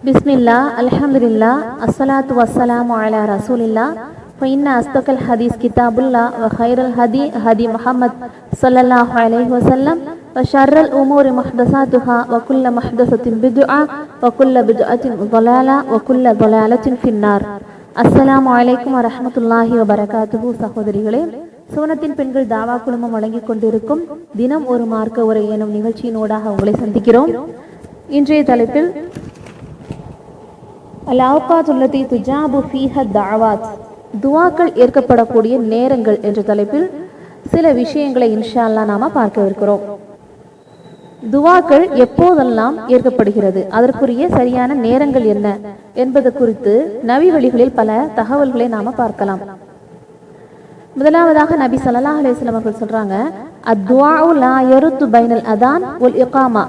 பிஸ்மில்லா அல்ஹம்துலில்லா அஸ்ஸலாத்து வஸ்ஸலாமு அலா ரசூலில்லா ஃபஇன்ன அஸ்தகல் ஹதீஸ் கிதாபுல்லா வ கைரல் ஹதி ஹதி முஹம்மத் ஸல்லல்லாஹு அலைஹி வஸல்லம் வ ஷர்ரல் உமூரி முஹ்தஸாத்துஹா வ குல்ல முஹ்தஸத்தின் பிதுஆ வ குல்ல பிதுஅத்தின் ضலாலா வ குல்ல ضலாலத்தின் ஃபின்னார். அஸ்ஸலாமு அலைக்கும் வ ரஹ்மத்துல்லாஹி வ பரகாத்துஹு. சகோதரிகளே, சுவனத்தின் பெண்கள் தாவா குழுமம் வழங்கிக் கொண்டிருக்கும் தினம் ஒரு மார்க்க உரை எனும் நிகழ்ச்சியினூடாக உங்களை சந்திக்கிறோம். இன்றைய தலைப்பில் அல்-அவ்காத்துல்லதி துஜாபு ஃபீஹா தஅவாத், துஆக்கள் ஏற்கப்படக்கூடிய நேரங்கள் என்ற தலைப்பில் சில விஷயங்களை இன்ஷா அல்லாஹ் நாம பார்க்கவிருக்கிறோம். துஆக்கள் எப்போதெல்லாம் ஏற்கப்படுகிறது, அதற்குரிய சரியான நேரங்கள் என்ன என்பது குறித்து நபி வழிகளில் பல தகவல்களை நாம பார்க்கலாம். முதலாவதாக நபி ஸல்லல்லாஹு அலைஹி வஸல்லம் அவர்கள் சொல்றாங்க, அத்-துஆஉ லா யருத்து பைனல் அதான் வல் இகாமா,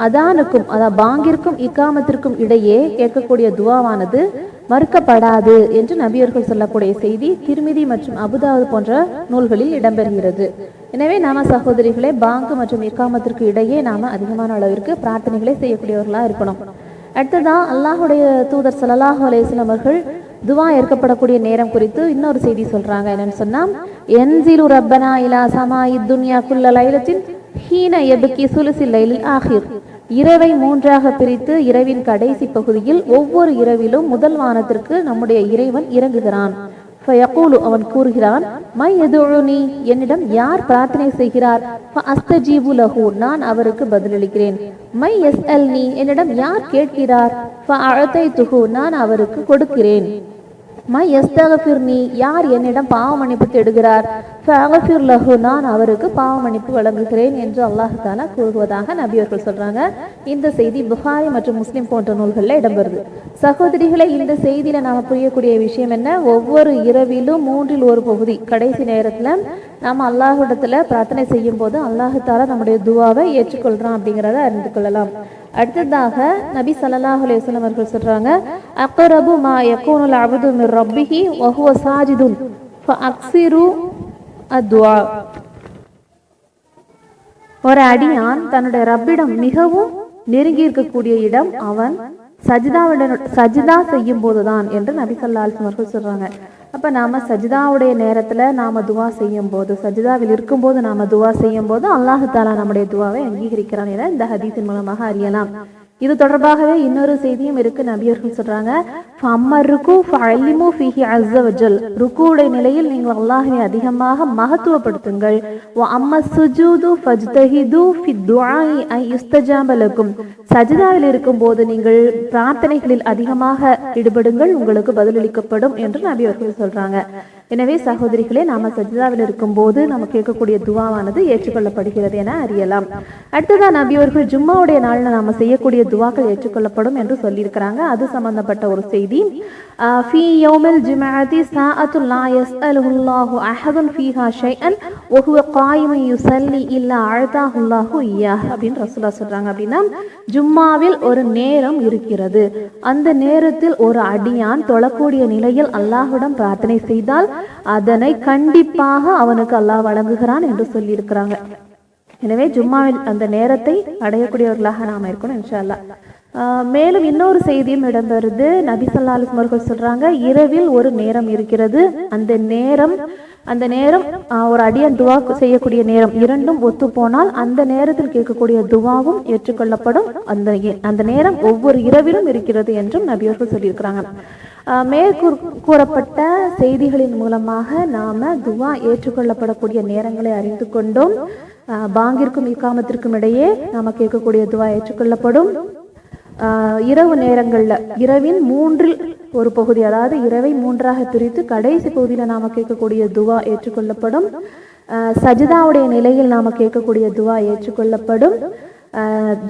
அதானுக்கும் அதாவது பாங்கிற்கும் இக்காமத்திற்கும் இடையே கேட்கக்கூடிய துஆவானது மறுக்கப்படாது என்று நபியர்கள் சொல்லக்கூடிய செய்தி திர்மிதி மற்றும் அபுதாவுத் போன்ற நூல்களில் இடம்பெறுகிறது. எனவே நாம சகோதரிகளே, பாங்கு மற்றும் இக்காமத்திற்கு இடையே நாம அதிகமான அளவிற்கு பிரார்த்தனைகளை செய்யக்கூடியவர்களா இருக்கணும். அடுத்ததான் அல்லாஹுடைய தூதர் ஸல்லல்லாஹு அலைஹி வஸல்லம் அவர்கள் துஆ ஏற்கப்படக்கூடிய நேரம் குறித்து இன்னொரு செய்தி சொல்றாங்க. என்னன்னு சொன்னா, யன்சிலு ரப்பனா இலா ஸமாஇத் துன்யா குல்ல லைலத்தின் ஹீன யப்கி சுலுஸில் லைலில் ஆகிர், இரவை மூன்றாக பிரித்து இரவின் கடைசி பகுதியில் ஒவ்வொரு இரவிலும் முதல் வானத்திற்கு நம்முடைய இறைவன் இறங்குகிறான். ஃபயகூலு, அவன் கூறுகிறான், மை யதுஉனி, என்னிடம் யார் பிரார்த்தனை செய்கிறார், ஃபஅஸ்தஜீபு லஹு, நான் அவருக்கு பதிலளிக்கிறேன். மை யஸ்அல்னி, என்னிடம் யார் கேட்கிறார், ஃபஅஅதைதுஹு, நான் அவருக்கு கொடுக்கிறேன். மை யஸ்தக்ஃபிர்னி, யார் என்னிடம் பாவ மன்னிப்பு தேடுகிறார், ஃபஅக்ஃபிர் லஹு, நான் அவருக்கு பாவ மன்னிப்பு வழங்குகிறேன் என்று அல்லாஹ் தஆலா கூறுவதாக நபியர்கள் சொல்றாங்க. இந்த செய்தி புகாரி மற்றும் முஸ்லிம் போன்ற நூல்களில் இடம்பெறுது. சகோதரிகளை, இந்த செய்தியில நாம புரியக்கூடிய விஷயம் என்ன, ஒவ்வொரு இரவிலும் மூன்றில் ஒரு பகுதி கடைசி நேரத்துல நாம அல்லாஹ்விடத்துல பிரார்த்தனை செய்யும் போது அல்லாஹ் தஆலா நம்முடைய துஆவை ஏற்றுக்கொள்றான் அப்படிங்கிறத அறிந்து கொள்ளலாம். அடுத்ததாக நபி ஸல்லல்லாஹு அலைஹி வஸல்லம் அவர்கள் சொல்றாங்க, அக்ரபு மா யகூனுல் அப்து மிர் ரப்பிஹி வ ஹுவ சாஜிதுன் ஃபஅக்ஸிரு அத்ஆ, ஒரு அடியான் தன்னுடைய ரப்பிடம் மிகவும் நெருங்கி இருக்கக்கூடிய இடம் அவன் சஜிதா செய்யும் போதுதான் என்று நபி ஸல்லல்லாஹு அலைஹி வஸல்லம் அவர்கள் சொல்றாங்க. அப்ப நாம சஜிதாவுடைய நேரத்துல நாம துஆ செய்யும் போது, சஜிதாவில் இருக்கும் போது நாம துஆ செய்யும் போது அல்லாஹ் தஆலா நம்முடைய துஆவை அங்கீகரிக்கிறான் என இந்த ஹதீஸின் மூலமாக அறியலாம். இது தொடர்பாகவே இன்னொரு செய்தியும் இருக்கு. நபியர்கள் சொல்றாங்க, ஃபஅம்மருக்கு ஃபஅல்லிமு ஃபீஹி அஸ்ஸ வஜல், ருக்குவுடைய நிலையில் நீங்கள் அல்லாஹ்வை அதிகமாக மகத்துவப்படுத்துங்கள். வ அம்ம சுஜூது ஃபஜ்தஹிது ஃபித் துஆஇ ஐ யுஸ்தஜாப லக்கும், சஜிதாவில் இருக்கும்போது நீங்கள் பிரார்த்தனைகளில் அதிகமாக ஈடுபடுங்கள், உங்களுக்கு பதிலளிக்கப்படும் என்று நபியர்கள் சொல்றாங்க. எனவே சகோதரிகளே, நாம சஜிதாவில் இருக்கும் போது நம்ம கேட்கக்கூடிய துஆவானது ஏற்றுக்கொள்ளப்படுகிறது என அறியலாம். அடுத்ததான் நபியவர்கள் ஜும்மாவுடைய நாள்ல நாம செய்யக்கூடிய துஆக்கள் ஏற்றுக்கொள்ளப்படும் என்று சொல்லியிருக்கிறாங்க. அது சம்பந்தப்பட்ட ஒரு செய்தி, ஃபீ யௌமில் ஜும்ஆத்தி ஸாஅத்துல் லா யஸ்அலுல்லாஹு அஹதுன் ஃபீஹா ஷைஅன் வ ஹுவ காயிமுன் யுஸல்லி இல்லா அஅதாஹுல்லாஹு இய்யாஹ் அப்படின்னு ரசூலுல்லாஹ் சொல்றாங்க. அப்படின்னா, ஜும்மாவில் ஒரு நேரம் இருக்கிறது, அந்த நேரத்தில் ஒரு அடியான் தொழக்கூடிய நிலையில் அல்லாஹ்விடம் பிரார்த்தனை செய்தால் அதனை கண்டிப்பாக அவனுக்கு அல்லாஹ் வழங்குகிறான் என்று சொல்லி இருக்கிறாங்க. எனவே ஜும்மாவில் அந்த நேரத்தை அடையக்கூடியவர்களாக நாம இருக்கணும் இன்ஷா அல்லாஹ். மேலும் இன்னொரு செய்தியும் இடம்பெறுது. நபி ஸல்லல்லாஹு அலைஹி வஸல்லம் அவர்கள் சொல்றாங்க, இரவில் ஒரு நேரம் இருக்கிறது, அந்த நேரம் ஒரு அடியான் துஆ செய்யக்கூடிய நேரம் இரண்டும் ஒத்து போனால் அந்த நேரத்தில் கேட்கக்கூடிய துஆவும் ஏற்றுக்கொள்ளப்படும். அந்த நேரம் ஒவ்வொரு இரவிலும் இருக்கிறது என்றும் நபியர்கள் சொல்லியிருக்கிறாங்க. மேற்கூறப்பட்ட செய்திகளின் மூலமாக நாம துஆ ஏற்றுக்கொள்ளப்படக்கூடிய நேரங்களை அறிந்து கொண்டோம். பாங்கிற்கும் இக்காமத்திற்கும் இடையே நாம கேட்கக்கூடிய துஆ ஏற்றுக்கொள்ளப்படும். இரவு நேரங்கள்ல இரவின் மூன்றில் ஒரு பகுதி, அதாவது இரவை மூன்றாக பிரித்து கடைசி பகுதியில நாம கேட்கக்கூடிய துஆ ஏற்றுக்கொள்ளப்படும். சஜிதாவுடைய நிலையில் நாம கேட்கக்கூடிய துஆ ஏற்றுக்கொள்ளப்படும்.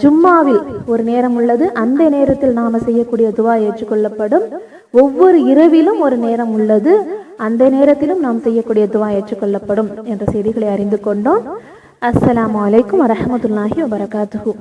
ஜும்மாவில் ஒரு நேரம் உள்ளது, அந்த நேரத்தில் நாம செய்யக்கூடிய துஆ ஏற்றுக்கொள்ளப்படும். ஒவ்வொரு இரவிலும் ஒரு நேரம் உள்ளது, அந்த நேரத்திலும் நாம் செய்யக்கூடிய துஆ ஏற்றுக்கொள்ளப்படும் என்ற செய்திகளை அறிந்து கொண்டோம். அஸ்ஸலாமு அலைக்கும் வரஹ்மத்துல்லாஹி வபரகாத்துஹு.